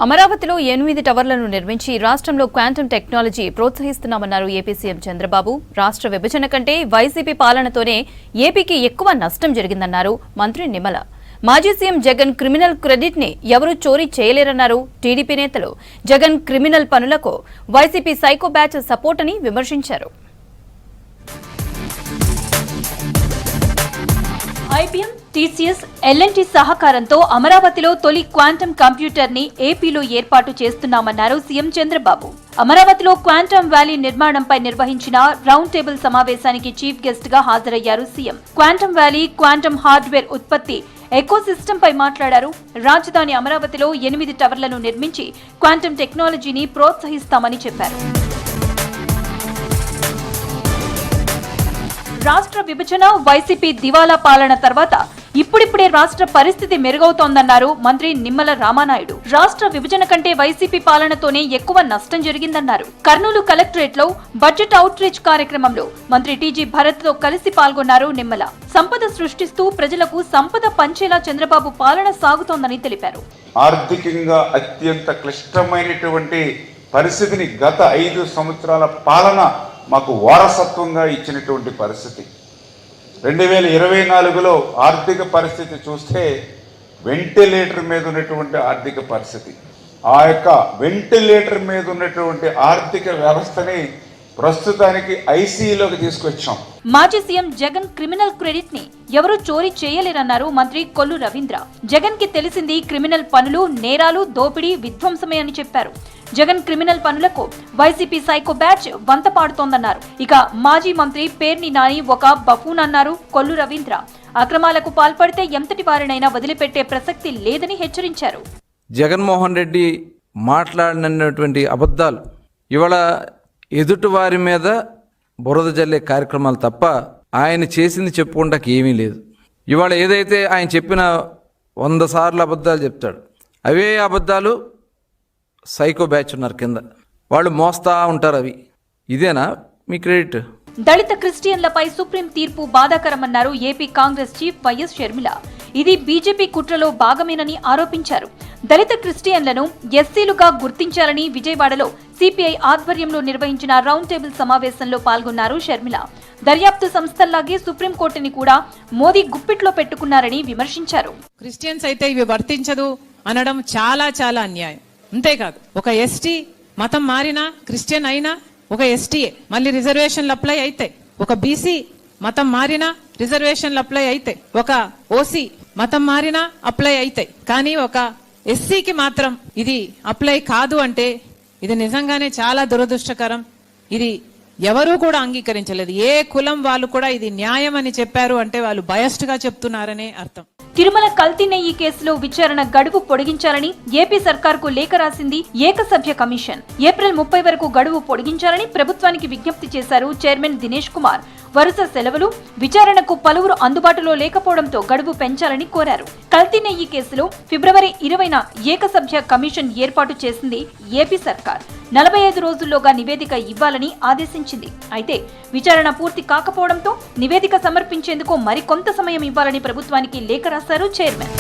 అమరావతిలో 8 టవర్లను నిర్మించి రాష్ట్రంలో క్వాంటమ్ టెక్నాలజీ ప్రోత్సహిస్తున్నామన్నారు ఏపీ సీఎం చంద్రబాబు. రాష్ట్ర విభజన కంటే వైసీపీ పాలనతోనే ఏపీకి ఎక్కువ నష్టం జరిగిందన్నారు మంత్రి నిమ్మల. మాజీ సీఎం జగన్ క్రిమినల్ క్రెడిట్ ని ఎవరూ చోరీ చేయలేరన్నారు టీడీపీ నేతలు. జగన్ క్రిమినల్ పనులకు వైసీపీ సైకో బ్యాచ్ సపోర్ట్ అని విమర్శించారు. ఐబీఎం, టీసీఎస్, ఎల్ఎన్టీ సహకారంతో అమరావతిలో తొలి క్వాంటమ్ కంప్యూటర్ ని ఏపీలో ఏర్పాటు చేస్తున్నామన్నారు సీఎం చంద్రబాబు. అమరావతిలో క్వాంటమ్ వ్యాలీ నిర్మాణంపై నిర్వహించిన రౌండ్ టేబుల్ సమావేశానికి చీఫ్ గెస్ట్ గా హాజరయ్యారు CM. Quantum valley, quantum hardware ఉత్పత్తి ఎకోసిస్టమ్ పై మాట్లాడారు. రాజధాని అమరావతిలో 8 టవర్లను నిర్మించి క్వాంటమ్ టెక్నాలజీని ప్రోత్సహిస్తామని చెప్పారు. రాష్ట్ర విభజన, వైసీపీ దివాలా పాలన తర్వాత ఇప్పుడిప్పుడే రాష్ట్ర పరిస్థితి మెరుగవుతోందన్నారు మంత్రి నిమ్మల రామానాయుడు. రాష్ట్ర విభజన కంటే వైసీపీ పాలనతోనే ఎక్కువ నష్టం జరిగిందన్నారు. కర్నూలు కలెక్టరేట్ లో బడ్జెట్ అవుట్ రీచ్ కార్యక్రమంలో మంత్రి టీజీ భరత్ తో కలిసి పాల్గొన్నారు నిమ్మల. సంపద సృష్టిస్తూ ప్రజలకు సంపద పంచేలా చంద్రబాబు పాలన సాగుతోందని తెలిపారు. ఆర్థికంగా అత్యంత క్లిష్టమైనటువంటి పరిస్థితిని గత 5 సంవత్సరాల పాలన మాకు వారసత్వంగా ఇచ్చినటువంటి పరిస్థితి. 2024లో ఆర్థిక పరిస్థితి చూస్తే వెంటిలేటర్ మీద ఉన్నటువంటి ఆర్థిక పరిస్థితి, ఆ యొక్క వెంటిలేటర్ మీద ఉన్నటువంటి ఆర్థిక వ్యవస్థని ప్రస్తుతానికి ఐసీయూలోకి తీసుకొచ్చాం. మాజీ సీఎం జగన్ క్రిమినల్ క్రెడిట్ ని ఎవరూ చోరీ చేయలేరన్నారు మంత్రి కొల్లు రవీంద్ర. జగన్ కి తెలిసింది క్రిమినల్ పనులు, నేరాలు, దోపిడీ, విధ్వంసమే అని చెప్పారు. జగన్ క్రిమినల్ పనులకు వైసీపీ సైకో బ్యాచ్ వంత పాడుతోందన్నారు. ఇక మాజీ మంత్రి పేర్ని నాని ఒక బఫూన్ అన్నారు కొల్లు రవీంద్ర. అక్రమాలకు పాల్పడితే ఎంతటి వారినైనా వదిలిపెట్టే ప్రసక్తి లేదని హెచ్చరించారు. జగన్మోహన్ రెడ్డి మాట్లాడినటువంటి అబద్ధాలు ఇవాళ ఎదుటి వారి మీద బురద జల్లే కార్యక్రమాలు తప్ప ఆయన చేసింది చెప్పుకోవడానికి ఏమీ లేదు. ఇవాళ ఏదైతే ఆయన చెప్పిన 100 సార్లు అబద్ధాలు చెప్తాడు, అవే అబద్ధాలు సైకో బ్యాచ్ ఉన్నారు కింద, వాళ్ళు మోస్తా ఉంటారు. అవి ఇదేనా మీ క్రెడిట్? దళిత క్రిస్టియన్లపై సుప్రీం తీర్పు బాధాకరమన్నారు ఏపీ కాంగ్రెస్ చీఫ్ వైఎస్ షర్మిల. ఇది బీజేపీ కుట్రలో భాగమేనని ఆరోపించారు. దళిత క్రిస్టియన్లను ఎస్సీలుగా గుర్తించాలని విజయవాడలో సిపిఐ ఆధ్వర్యంలో నిర్వహించిన రౌండ్ టేబుల్ సమావేశంలో పాల్గొన్నారు షర్మిల. దర్యాప్తు సంస్థల్లాగే సుప్రీంకోర్టుని కూడా మోదీ గుప్పిట్లో పెట్టుకున్నారని విమర్శించారు. క్రిస్టియన్స్ అయితే ఇవి వర్తించదు అనడం చాలా చాలా అన్యాయం. అంతేకాదు, ఒక ఎస్టీ మతం మారినా, క్రిస్టియన్ అయినా ఒక ఎస్టీఏ, మళ్ళీ రిజర్వేషన్లు అప్లై అయితే. ఒక బీసీ మతం మారినా రిజర్వేషన్లు అప్లై అయితే, ఒక ఓసీ మతం మారినా అప్లై అయితే. కానీ ఒక ఎస్సీకి మాత్రం ఇది అప్లై కాదు అంటే ఇది నిజంగానే చాలా దురదృష్టకరం. ఇది ఎవరూ కూడా అంగీకరించలేదు. ఏ కులం వాళ్ళు కూడా ఇది న్యాయం అని చెప్పారు అంటే వాళ్ళు బయస్డ్ గా చెప్తున్నారనే అర్థం. తిరుమల కల్తీ నెయ్యి కేసులో విచారణ గడువు పొడిగించాలని ఏపీ సర్కార్కు లేఖ రాసింది ఏకసభ్య కమిషన్. ఏప్రిల్ 30 వరకు గడువు పొడిగించాలని ప్రభుత్వానికి విజ్ఞప్తి చేశారు చైర్మన్ దినేష్ కుమార్. వరుస సెలవులు, విచారణకు పలువురు అందుబాటులో లేకపోవడంతో గడువు పెంచాలని కోరారు. కల్తీ నెయ్యి కేసులో ఫిబ్రవరి 20న ఏకసభ్య కమిషన్ ఏర్పాటు చేసింది ఏపీ సర్కార్. 45 రోజుల్లోగా నివేదిక ఇవ్వాలని ఆదేశించింది. అయితే విచారణ పూర్తి కాకపోవడంతో నివేదిక సమర్పించేందుకు మరికొంత సమయం ఇవ్వాలని ప్రభుత్వానికి లేఖ రాశారు చైర్మన్.